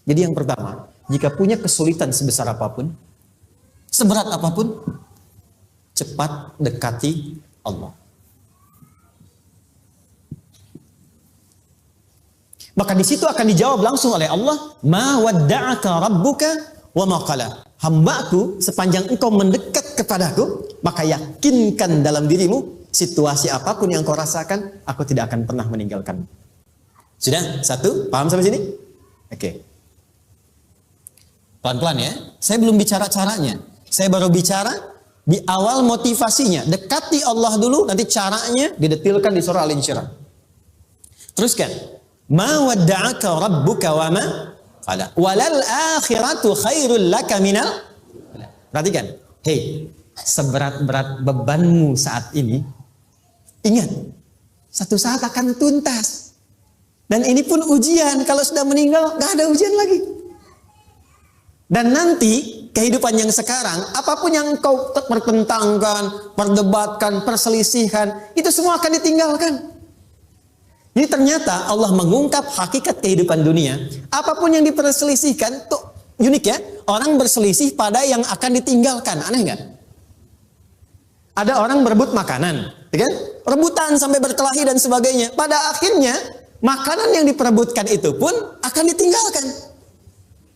Jadi yang pertama, jika punya kesulitan sebesar apapun, seberat apapun, cepat dekati Allah. Maka di situ akan dijawab langsung oleh Allah, ma wadda'aka rabbuka wa ma qala. Hambaku, sepanjang engkau mendekat kepadaku, maka yakinkan dalam dirimu, situasi apapun yang kau rasakan, aku tidak akan pernah meninggalkanmu. Sudah? Satu? Paham sampai sini? Oke. Pelan-pelan ya. Saya belum bicara caranya. Saya baru bicara di awal motivasinya. Dekati Allah dulu, nanti caranya didetilkan di surah Al-Insyirah. Teruskan. Ma wadda'aka rabbuka wa ma qala. Walal akhiratu khairul laka minal. Perhatikan. Hei, seberat-berat bebanmu saat ini, ingat, satu saat akan tuntas. Dan ini pun ujian. Kalau sudah meninggal, gak ada ujian lagi. Dan nanti kehidupan yang sekarang, apapun yang kau pertentangkan, perdebatkan, perselisihkan, itu semua akan ditinggalkan. Jadi ternyata Allah mengungkap hakikat kehidupan dunia. Apapun yang diperselisihkan, tuh unik ya. Orang berselisih pada yang akan ditinggalkan. Aneh nggak? Ada orang berebut makanan, ya kan? Rebutan sampai berkelahi dan sebagainya. Pada akhirnya makanan yang diperebutkan itu pun akan ditinggalkan.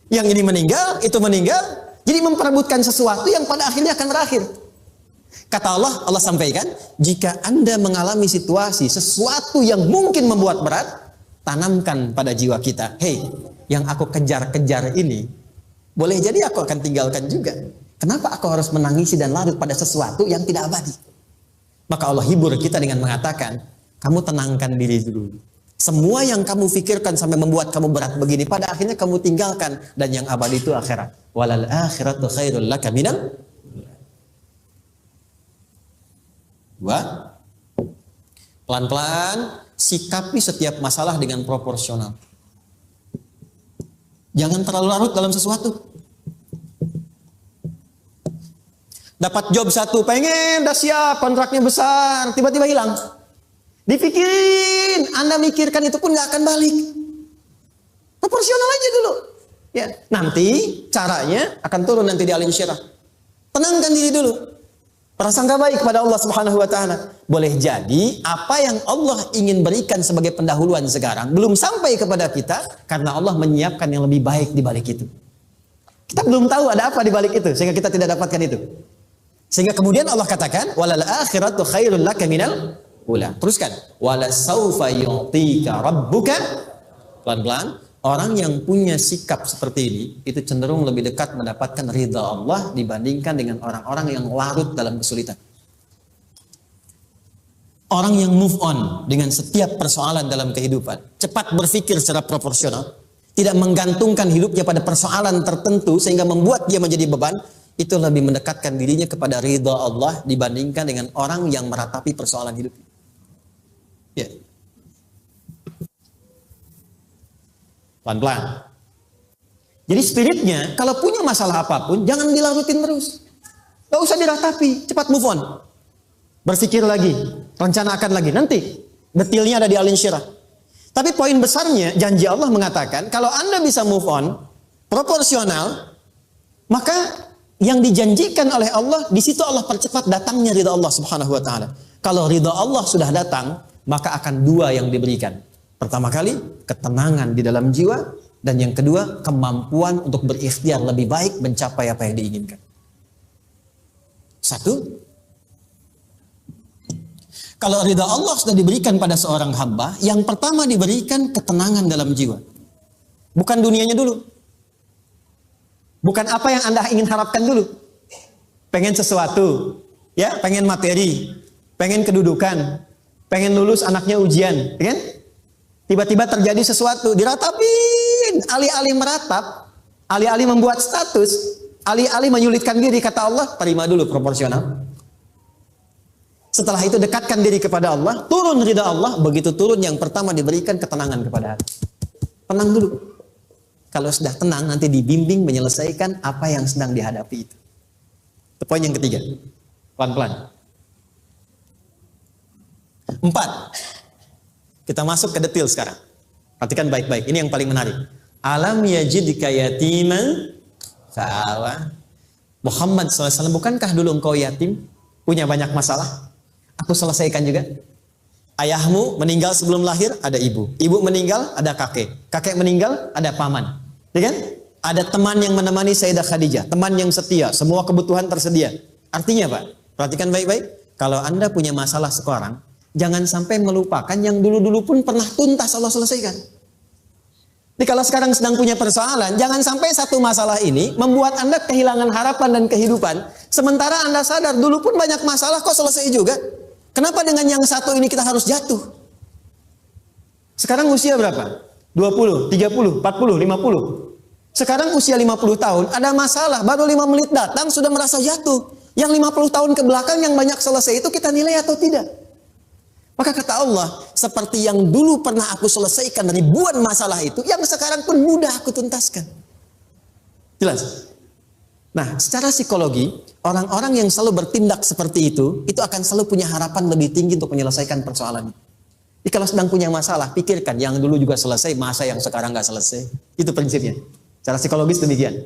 Yang ini meninggal, itu meninggal. Jadi memperebutkan sesuatu yang pada akhirnya akan berakhir. Kata Allah, Allah sampaikan, jika Anda mengalami situasi, sesuatu yang mungkin membuat berat, tanamkan pada jiwa kita. Hei, yang aku kejar-kejar ini, boleh jadi aku akan tinggalkan juga. Kenapa aku harus menangisi dan larut pada sesuatu yang tidak abadi? Maka Allah hibur kita dengan mengatakan, kamu tenangkan diri dulu. Semua yang kamu pikirkan sampai membuat kamu berat begini, pada akhirnya kamu tinggalkan. Dan yang abadi itu akhirat. Walal akhiratu khairul laka minal. Dua, pelan-pelan sikapi setiap masalah dengan proporsional. Jangan terlalu larut dalam sesuatu. Dapat job satu, pengen, dah siap, kontraknya besar, tiba-tiba hilang. Dipikirin, Anda mikirkan itu pun gak akan balik. Proporsional aja dulu. Ya, nanti caranya akan turun nanti di Al-Insyirah. Tenangkan diri dulu. Prasangka baik kepada Allah Subhanahu wa taala. Boleh jadi apa yang Allah ingin berikan sebagai pendahuluan sekarang belum sampai kepada kita karena Allah menyiapkan yang lebih baik di balik itu. Kita belum tahu ada apa di balik itu sehingga kita tidak dapatkan itu. Sehingga kemudian Allah katakan walal akhiratu khairul laka minal ula. Teruskan. Wala saufa yu'tika rabbuka. Pelan-pelan. Orang yang punya sikap seperti ini, itu cenderung lebih dekat mendapatkan ridha Allah dibandingkan dengan orang-orang yang larut dalam kesulitan. Orang yang move on dengan setiap persoalan dalam kehidupan, cepat berpikir secara proporsional, tidak menggantungkan hidupnya pada persoalan tertentu sehingga membuat dia menjadi beban, itu lebih mendekatkan dirinya kepada ridha Allah dibandingkan dengan orang yang meratapi persoalan hidupnya. Ya. Pelan-pelan. Jadi spiritnya, kalau punya masalah apapun, jangan dilarutin terus. Gak usah diratapi, cepat move on. Berpikir lagi, rencanakan lagi. Nanti, detailnya ada di Al-Insyirah. Tapi poin besarnya, janji Allah mengatakan, kalau Anda bisa move on, proporsional, maka yang dijanjikan oleh Allah, di situ Allah percepat datangnya ridha Allah Subhanahu wa taala. Kalau ridha Allah sudah datang, maka akan dua yang diberikan. Pertama kali, ketenangan di dalam jiwa. Dan yang kedua, kemampuan untuk berikhtiar lebih baik mencapai apa yang diinginkan. Satu, kalau ridha Allah sudah diberikan pada seorang hamba, yang pertama diberikan ketenangan dalam jiwa. Bukan dunianya dulu. Bukan apa yang Anda ingin harapkan dulu. Pengen sesuatu, ya, pengen materi, pengen kedudukan, pengen lulus anaknya ujian, ya kan? Tiba-tiba terjadi sesuatu, diratapin, alih-alih meratap, alih-alih membuat status, alih-alih menyulitkan diri, kata Allah, terima dulu proporsional. Setelah itu dekatkan diri kepada Allah, turun ridha Allah, begitu turun yang pertama diberikan ketenangan kepada hati. Tenang dulu. Kalau sudah tenang, nanti dibimbing menyelesaikan apa yang sedang dihadapi itu. Itu poin yang ketiga. Pelan-pelan. 4. Kita masuk ke detail sekarang. Perhatikan baik-baik. Ini yang paling menarik. Alam yajidka yatiman fa'awa. Muhammad SAW, bukankah dulu engkau yatim? Punya banyak masalah? Aku selesaikan juga. Ayahmu meninggal sebelum lahir, ada ibu. Ibu meninggal, ada kakek. Kakek meninggal, ada paman. Ya kan? Ada teman yang menemani Sayyidah Khadijah. Teman yang setia, semua kebutuhan tersedia. Artinya Pak, perhatikan baik-baik. Kalau Anda punya masalah sekarang, jangan sampai melupakan yang dulu-dulu pun pernah tuntas Allah selesaikan. Jadi kalau sekarang sedang punya persoalan, jangan sampai satu masalah ini membuat Anda kehilangan harapan dan kehidupan. Sementara Anda sadar dulu pun banyak masalah kok selesai juga. Kenapa dengan yang satu ini kita harus jatuh? Sekarang usia berapa? 20, 30, 40, 50. Sekarang usia 50 tahun, ada masalah, baru 5 menit datang sudah merasa jatuh. Yang 50 tahun ke belakang yang banyak selesai itu kita nilai atau tidak? Maka kata Allah, seperti yang dulu pernah aku selesaikan ribuan masalah itu, yang sekarang pun mudah aku tuntaskan. Jelas? Nah, secara psikologi, orang-orang yang selalu bertindak seperti itu akan selalu punya harapan lebih tinggi untuk menyelesaikan persoalan. Jadi kalau sedang punya masalah, pikirkan yang dulu juga selesai, masa yang sekarang nggak selesai. Itu prinsipnya. Secara psikologis demikian.